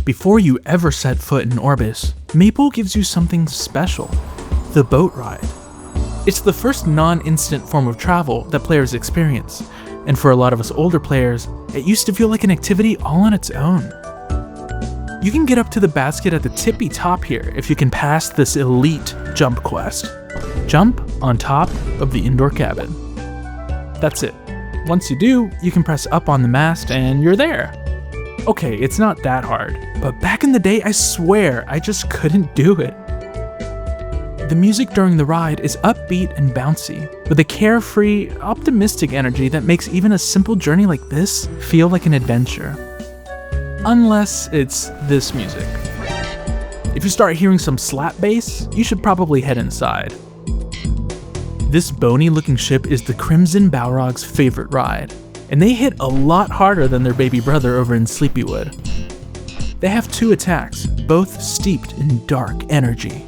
Before you ever set foot in Orbis, Maple gives you something special: the boat ride. It's the first non-instant form of travel that players experience, and for a lot of us older players, it used to feel like an activity all on its own. You can get up to the basket at the tippy top here if you can pass this elite jump quest. Jump on top of the indoor cabin. That's it. Once you do, you can press up on the mast and you're there. Okay, it's not that hard, but back in the day, I swear I just couldn't do it. The music during the ride is upbeat and bouncy, with a carefree, optimistic energy that makes even a simple journey like this feel like an adventure. Unless it's this music. If you start hearing some slap bass, you should probably head inside. This bony looking ship is the Crimson Balrog's favorite ride, and they hit a lot harder than their baby brother over in Sleepywood. They have 2 attacks, both steeped in dark energy.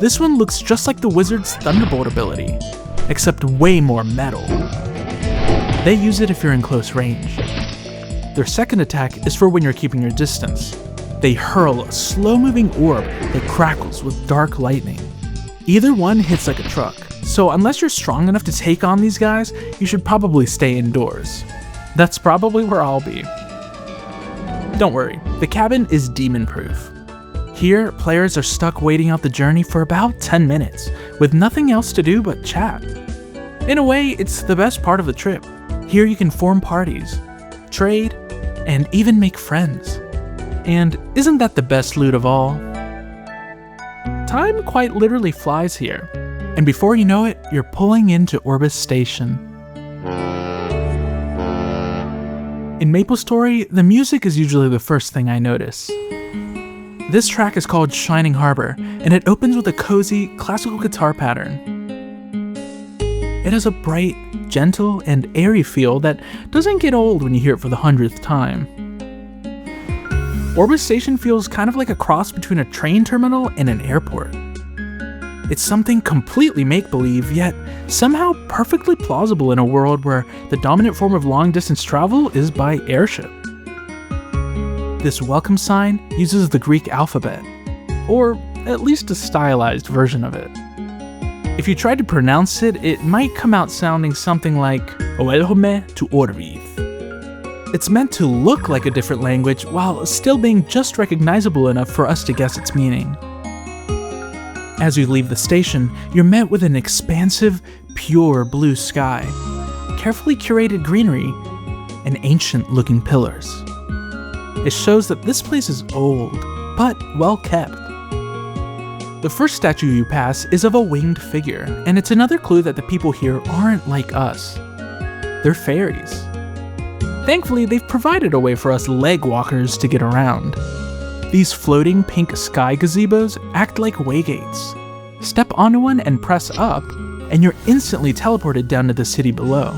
This one looks just like the wizard's Thunderbolt ability, except way more metal. They use it if you're in close range. Their second attack is for when you're keeping your distance. They hurl a slow-moving orb that crackles with dark lightning. Either one hits like a truck, so unless you're strong enough to take on these guys, you should probably stay indoors. That's probably where I'll be. Don't worry, the cabin is demon-proof. Here, players are stuck waiting out the journey for about 10 minutes, with nothing else to do but chat. In a way, it's the best part of the trip. Here you can form parties, trade, and even make friends. And isn't that the best loot of all? Time quite literally flies here, and before you know it, you're pulling into Orbis Station. In MapleStory, the music is usually the first thing I notice. This track is called Shining Harbor, and it opens with a cozy, classical guitar pattern. It has a bright, gentle, and airy feel that doesn't get old when you hear it for the 100th time. Orbis Station feels kind of like a cross between a train terminal and an airport. It's something completely make-believe, yet somehow perfectly plausible in a world where the dominant form of long-distance travel is by airship. This welcome sign uses the Greek alphabet, or at least a stylized version of it. If you tried to pronounce it, it might come out sounding something like Welcome to Orbis. It's meant to look like a different language while still being just recognizable enough for us to guess its meaning. As you leave the station, you're met with an expansive, pure blue sky, carefully curated greenery, and ancient-looking pillars. It shows that this place is old, but well kept. The first statue you pass is of a winged figure, and it's another clue that the people here aren't like us. They're fairies. Thankfully, they've provided a way for us leg walkers to get around. These floating pink sky gazebos act like waygates. Step onto one and press up, and you're instantly teleported down to the city below.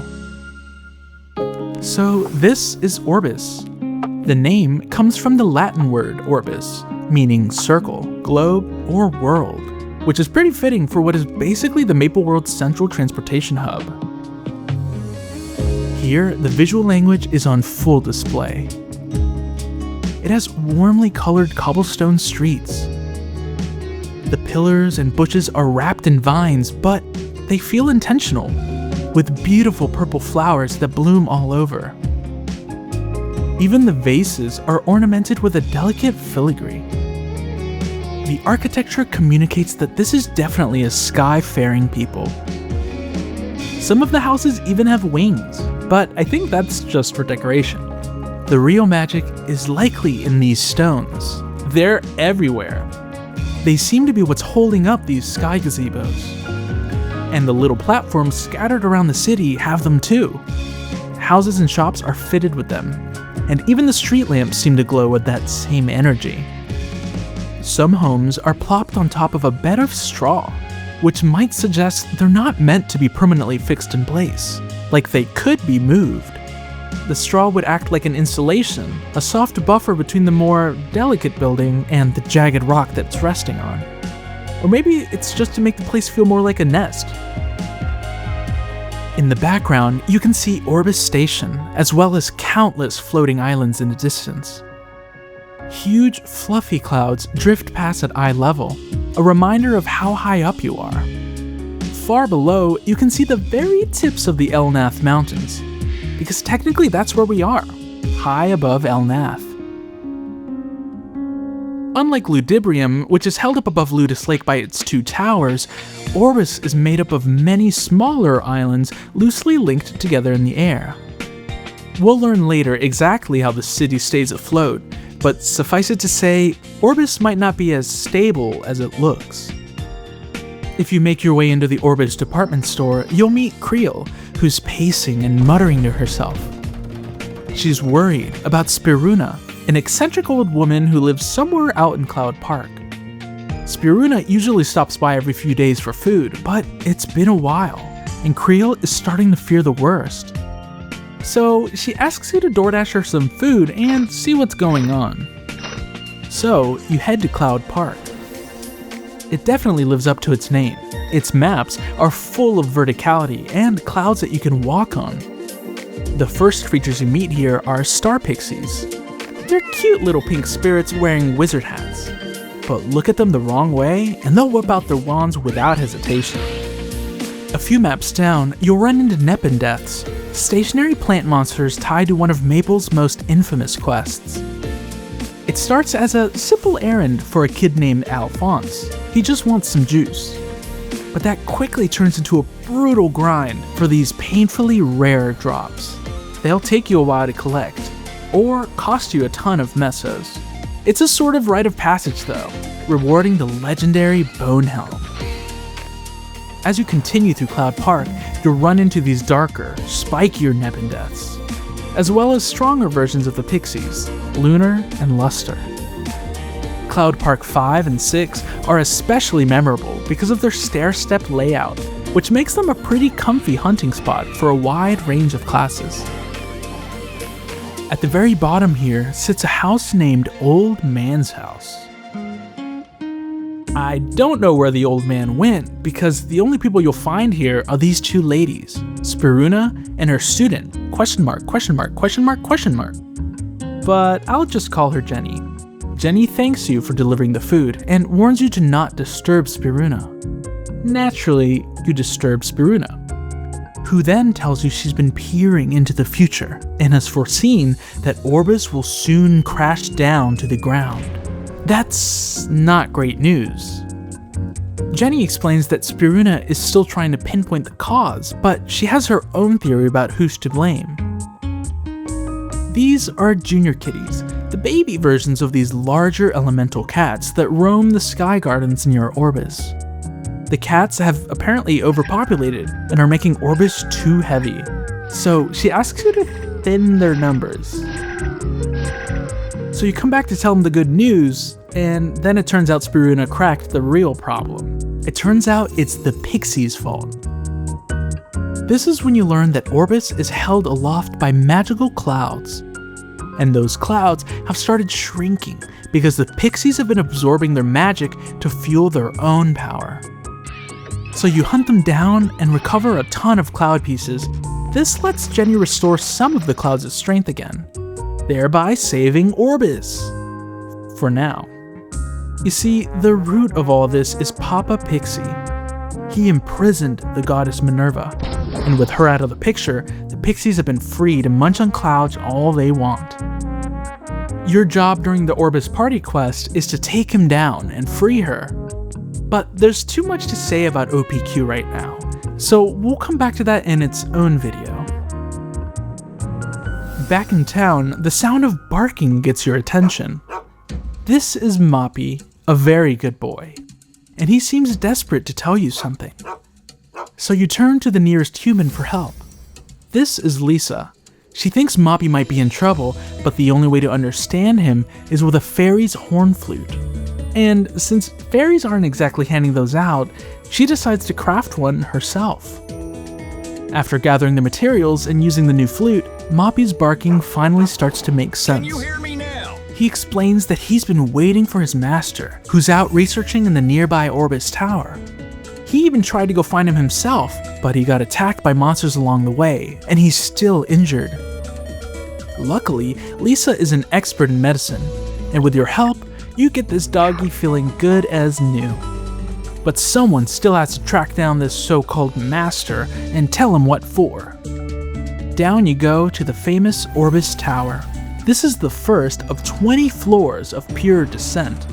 So this is Orbis. The name comes from the Latin word orbis, meaning circle, globe, or world, which is pretty fitting for what is basically the Maple World's central transportation hub. Here, the visual language is on full display. It has warmly colored cobblestone streets. The pillars and bushes are wrapped in vines, but they feel intentional, with beautiful purple flowers that bloom all over. Even the vases are ornamented with a delicate filigree. The architecture communicates that this is definitely a sky-faring people. Some of the houses even have wings, but I think that's just for decoration. The real magic is likely in these stones. They're everywhere. They seem to be what's holding up these sky gazebos. And the little platforms scattered around the city have them too. Houses and shops are fitted with them, and even the street lamps seem to glow with that same energy. Some homes are plopped on top of a bed of straw, which might suggest they're not meant to be permanently fixed in place, like they could be moved. The straw would act like an insulation, a soft buffer between the more delicate building and the jagged rock that it's resting on. Or maybe it's just to make the place feel more like a nest. In the background, you can see Orbis Station, as well as countless floating islands in the distance. Huge, fluffy clouds drift past at eye level, a reminder of how high up you are. Far below, you can see the very tips of the Elnath Mountains, because technically that's where we are, high above Elnath. Unlike Ludibrium, which is held up above Ludus Lake by its two towers, Orbis is made up of many smaller islands loosely linked together in the air. We'll learn later exactly how the city stays afloat, but suffice it to say, Orbis might not be as stable as it looks. If you make your way into the Orbis department store, you'll meet Creel, who's pacing and muttering to herself. She's worried about Spiruna, an eccentric old woman who lives somewhere out in Cloud Park. Spiruna usually stops by every few days for food, but it's been a while, and Creel is starting to fear the worst. So she asks you to DoorDash her some food and see what's going on. So you head to Cloud Park. It definitely lives up to its name. Its maps are full of verticality and clouds that you can walk on. The first creatures you meet here are star pixies. They're cute little pink spirits wearing wizard hats. But look at them the wrong way and they'll whip out their wands without hesitation. A few maps down, you'll run into Nepenthes, stationary plant monsters tied to one of Maple's most infamous quests. It starts as a simple errand for a kid named Alphonse. He just wants some juice. But that quickly turns into a brutal grind for these painfully rare drops. They'll take you a while to collect, or cost you a ton of mesos. It's a sort of rite of passage though, rewarding the legendary Bonehelm. As you continue through Cloud Park, you'll run into these darker, spikier Nepenthes, as well as stronger versions of the pixies, Lunar and Luster. Cloud Park 5 and 6 are especially memorable because of their stair-step layout, which makes them a pretty comfy hunting spot for a wide range of classes. At the very bottom here sits a house named Old Man's House. I don't know where the old man went because the only people you'll find here are these two ladies, Spiruna and her student, question mark. But I'll just call her Jenny. Jenny thanks you for delivering the food and warns you to not disturb Spiruna. Naturally, you disturb Spiruna, who then tells you she's been peering into the future and has foreseen that Orbis will soon crash down to the ground. That's not great news. Jenny explains that Spiruna is still trying to pinpoint the cause, but she has her own theory about who's to blame. These are junior kitties, the baby versions of these larger elemental cats that roam the sky gardens near Orbis. The cats have apparently overpopulated and are making Orbis too heavy, so she asks you to thin their numbers. So you come back to tell them the good news, and then it turns out Spiruna cracked the real problem. It turns out it's the pixies' fault. This is when you learn that Orbis is held aloft by magical clouds. And those clouds have started shrinking because the pixies have been absorbing their magic to fuel their own power. So you hunt them down and recover a ton of cloud pieces. This lets Jenny restore some of the clouds' strength again, thereby saving Orbis. For now. You see, the root of all this is Papa Pixie. He imprisoned the goddess Minerva, and with her out of the picture, the pixies have been free to munch on clouds all they want. Your job during the Orbis party quest is to take him down and free her. But there's too much to say about OPQ right now, so we'll come back to that in its own video. Back in town, the sound of barking gets your attention. This is Moppy, a very good boy, and he seems desperate to tell you something. So you turn to the nearest human for help. This is Lisa. She thinks Moppy might be in trouble, but the only way to understand him is with a fairy's horn flute. And since fairies aren't exactly handing those out, she decides to craft one herself. After gathering the materials and using the new flute, Moppy's barking finally starts to make sense. Can you hear me now? He explains that he's been waiting for his master, who's out researching in the nearby Orbis Tower. He even tried to go find him himself, but he got attacked by monsters along the way, and he's still injured. Luckily, Lisa is an expert in medicine, and with your help, you get this doggy feeling good as new. But someone still has to track down this so-called master and tell him what for. Down you go to the famous Orbis Tower. This is the first of 20 floors of pure descent.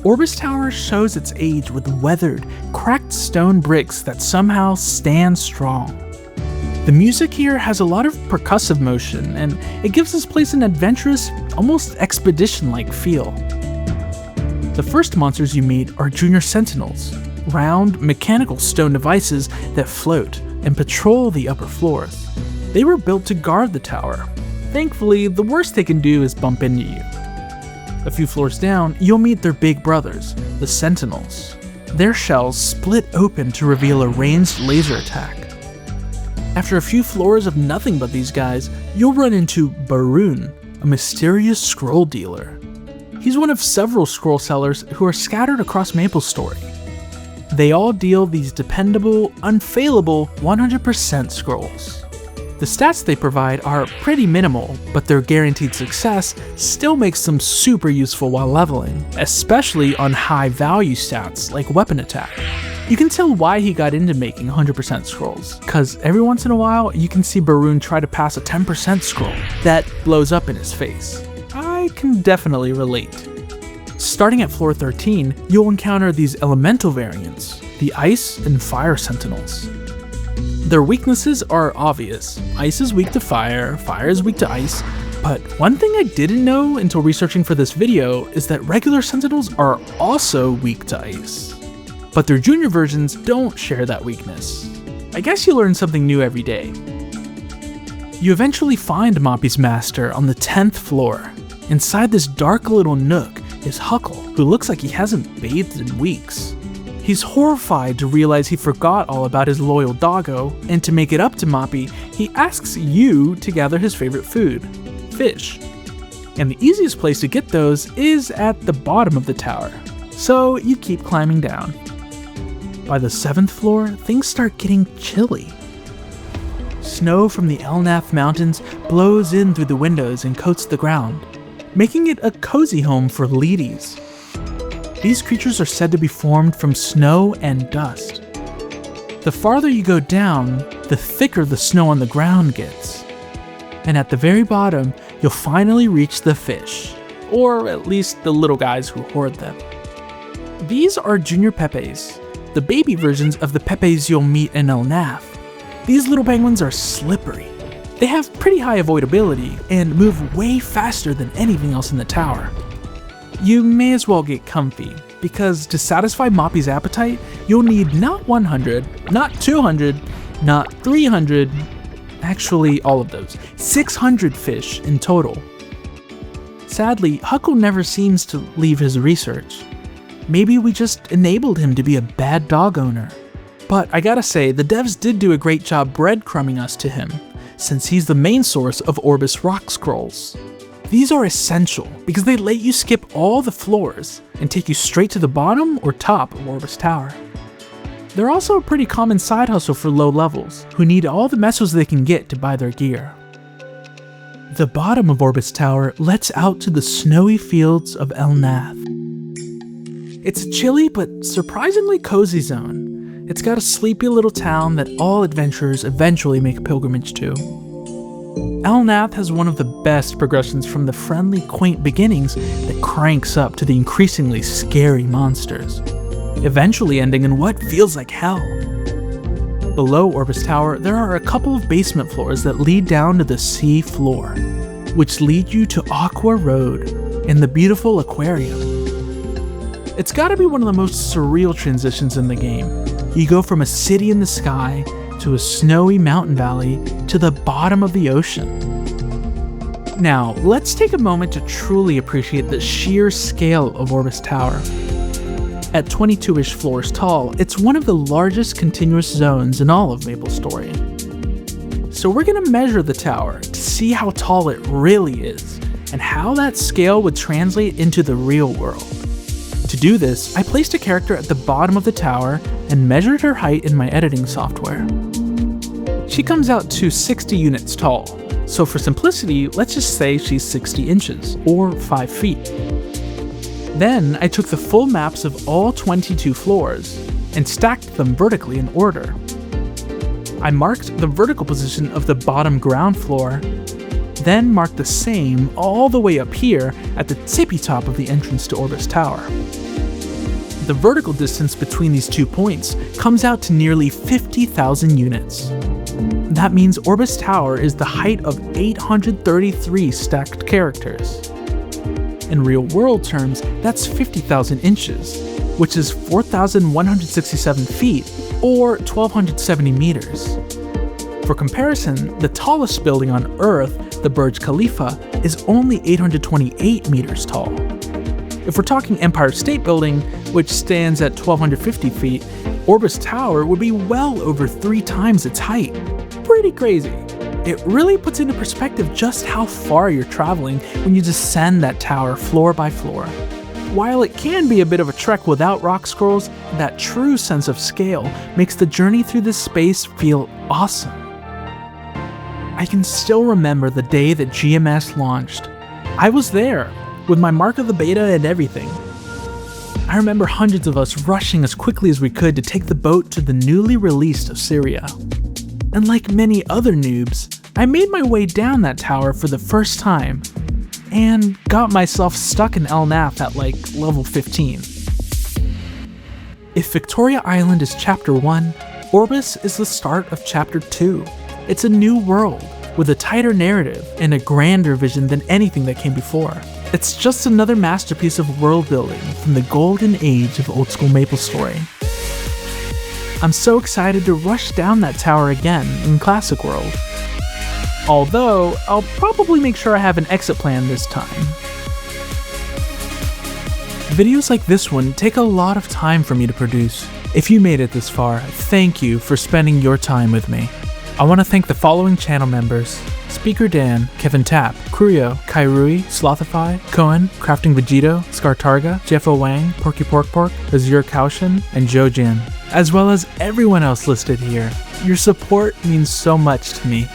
Orbis Tower shows its age with weathered, cracked stone bricks that somehow stand strong. The music here has a lot of percussive motion, and it gives this place an adventurous, almost expedition-like feel. The first monsters you meet are Junior Sentinels, round, mechanical stone devices that float and patrol the upper floors. They were built to guard the tower. Thankfully, the worst they can do is bump into you. A few floors down, you'll meet their big brothers, the Sentinels. Their shells split open to reveal a ranged laser attack. After a few floors of nothing but these guys, you'll run into Baroon, a mysterious scroll dealer. He's one of several scroll sellers who are scattered across MapleStory. They all deal these dependable, unfailable 100% scrolls. The stats they provide are pretty minimal, but their guaranteed success still makes them super useful while leveling, especially on high value stats like weapon attack. You can tell why he got into making 100% scrolls, cause every once in a while you can see Baroon try to pass a 10% scroll that blows up in his face. I can definitely relate. Starting at floor 13, you'll encounter these elemental variants, the Ice and Fire Sentinels. Their weaknesses are obvious. Ice is weak to fire is weak to ice, but one thing I didn't know until researching for this video is that regular Sentinels are also weak to ice. But their junior versions don't share that weakness. I guess you learn something new every day. You eventually find Moppy's master on the 10th floor. Inside this dark little nook is Huckle, who looks like he hasn't bathed in weeks. He's horrified to realize he forgot all about his loyal doggo, and to make it up to Moppy, he asks you to gather his favorite food, fish. And the easiest place to get those is at the bottom of the tower, so you keep climbing down. By the 7th floor, things start getting chilly. Snow from the Elnath Mountains blows in through the windows and coats the ground, making it a cozy home for Leedies. These creatures are said to be formed from snow and dust. The farther you go down, the thicker the snow on the ground gets. And at the very bottom, you'll finally reach the fish, or at least the little guys who hoard them. These are Junior Pepes, the baby versions of the Pepes you'll meet in Elnath. These little penguins are slippery. They have pretty high avoidability and move way faster than anything else in the tower. You may as well get comfy, because to satisfy Moppy's appetite, you'll need not 100, not 200, not 300, actually all of those, 600 fish in total. Sadly, Huckle never seems to leave his research. Maybe we just enabled him to be a bad dog owner. But I gotta say, the devs did do a great job breadcrumbing us to him, since he's the main source of Orbis rock scrolls. These are essential because they let you skip all the floors and take you straight to the bottom or top of Orbis Tower. They're also a pretty common side hustle for low levels, who need all the mesos they can get to buy their gear. The bottom of Orbis Tower lets out to the snowy fields of Elnath. It's a chilly but surprisingly cozy zone. It's got a sleepy little town that all adventurers eventually make a pilgrimage to. Elnath has one of the best progressions from the friendly, quaint beginnings that cranks up to the increasingly scary monsters, eventually ending in what feels like hell. Below Orbis Tower, there are a couple of basement floors that lead down to the sea floor, which lead you to Aqua Road and the beautiful aquarium. It's gotta be one of the most surreal transitions in the game. You go from a city in the sky to a snowy mountain valley to the bottom of the ocean. Now, let's take a moment to truly appreciate the sheer scale of Orbis Tower. At 22-ish floors tall, it's one of the largest continuous zones in all of MapleStory. So we're gonna measure the tower to see how tall it really is, and how that scale would translate into the real world. To do this, I placed a character at the bottom of the tower and measured her height in my editing software. She comes out to 60 units tall, So for simplicity, let's just say she's 60 inches, or 5 feet. Then I took the full maps of all 22 floors and stacked them vertically in order. I marked the vertical position of the bottom ground floor, then marked the same all the way up here at the tippy top of the entrance to Orbis Tower. The vertical distance between these 2 points comes out to nearly 50,000 units. That means Orbis Tower is the height of 833 stacked characters. In real-world terms, that's 50,000 inches, which is 4,167 feet, or 1,270 meters. For comparison, the tallest building on Earth, the Burj Khalifa, is only 828 meters tall. If we're talking Empire State Building, which stands at 1,250 feet, Orbis Tower would be well over 3 times its height. Pretty crazy. It really puts into perspective just how far you're traveling when you descend that tower floor by floor. While it can be a bit of a trek without rock scrolls, that true sense of scale makes the journey through this space feel awesome. I can still remember the day that GMS launched. I was there, with my mark of the beta and everything. I remember hundreds of us rushing as quickly as we could to take the boat to the newly released Syria. And like many other noobs, I made my way down that tower for the first time, and got myself stuck in El Naf at like level 15. If Victoria Island is chapter 1, Orbis is the start of chapter 2. It's a new world, with a tighter narrative and a grander vision than anything that came before. It's just another masterpiece of world building from the golden age of old school MapleStory. I'm so excited to rush down that tower again in Classic World. Although, I'll probably make sure I have an exit plan this time. Videos like this one take a lot of time for me to produce. If you made it this far, thank you for spending your time with me. I want to thank the following channel members: Speaker Dan, Kevin Tapp, Kurio, Kairui, Slothify, Cohen, Crafting Vegito, Scartarga, Jeffo Wang, Porky Pork Pork, Azure Kaushin, and Jojin, as well as everyone else listed here. Your support means so much to me.